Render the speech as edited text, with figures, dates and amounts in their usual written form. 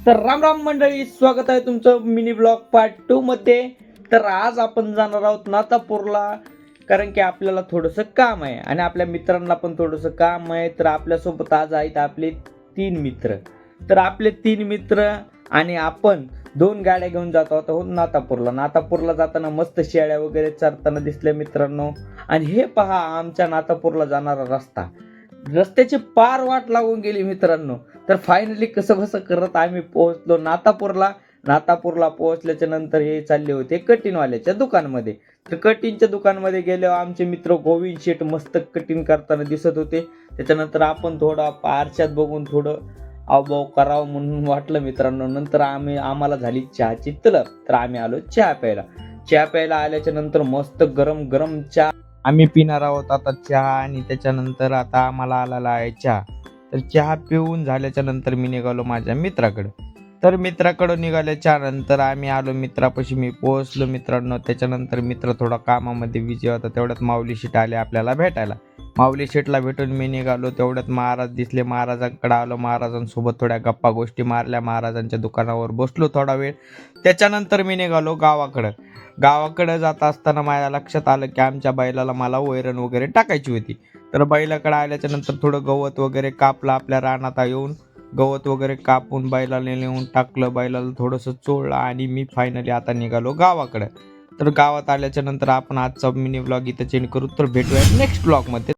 तर राम राम मंडळी, स्वागत आहे तुमचं मिनी ब्लॉग पार्ट 2 मध्ये. तर आज आपण जाणार आहोत नातापूरला, कारण की आपल्याला थोडंसं काम आहे आणि आपल्या मित्रांना पण थोडंसं काम आहे. तर आपल्यासोबत आज आहेत आपले 3 मित्र. तर आपले 3 मित्र आणि आपण 2 गाड्या घेऊन जात आहोत नातापूरला. नातापूरला जाताना मस्त शेळ्या वगैरे चरताना दिसल्या मित्रांनो. आणि हे पहा आमच्या नातापूरला जाणारा रस्ता. रस्त्याची पार वाट लागून गेली मित्रांनो. तर फायनली कसं बसं करत आम्ही पोहोचलो नातापूरला. नातापूरला पोहोचल्याच्या नंतर हे चालले होते कटिंगवाल्याच्या दुकानमध्ये. तर कटिंगच्या दुकानमध्ये गेल्यावर आमचे मित्र गोविंद शेठ मस्त कटिंग करताना दिसत होते. त्याच्यानंतर आपण थोडं आरशात बघून थोडं अवभाव करावं म्हणून वाटलं मित्रांनो. नंतर आम्हाला झाली चहाची तलब. तर आम्ही आलो चहा प्यायला. चहा प्यायला आल्याच्या नंतर मस्त गरम गरम चहा आम्ही पिणार आहोत आता चहा. आणि त्याच्यानंतर आता आम्हाला आलेला आहे चहा. तर चहा पिऊन झाल्याच्या नंतर मी निघालो माझ्या मित्राकडे. तर मित्राकडं निघाल्याच्या नंतर आम्ही आलो मित्रापाशी. मी पोहोचलो मित्रांनो. त्याच्यानंतर मित्र थोडा कामामध्ये बिझी होता. तेवढ्यात माऊली शेठ आले आपल्याला भेटायला. माऊली शेठला भेटून मी निघालो. तेवढ्यात महाराज दिसले. महाराजांकडे आलो. महाराजांसोबत थोड्या गप्पा गोष्टी मारल्या. महाराजांच्या दुकानावर बसलो थोडा वेळ. त्याच्यानंतर मी निघालो गावाकडं. गावाकडे जात असताना माझ्या लक्षात आलं की आमच्या बैलाला मला वैरण वगैरे टाकायची होती. तर बैलाकडे आल्याच्या नंतर थोडं गवत वगैरे कापलं. आपल्या रानात येऊन गवत वगैरे कापून बैलाला नेऊन टाकलं. बैलाला थोडंसं चोळलं आणि मी फायनली आता निघालो गावाकडे. तर गावात आल्याच्या नंतर आपण आजचा मिनी ब्लॉग इथं चेंज करू. तर भेटूया नेक्स्ट ब्लॉगमध्ये.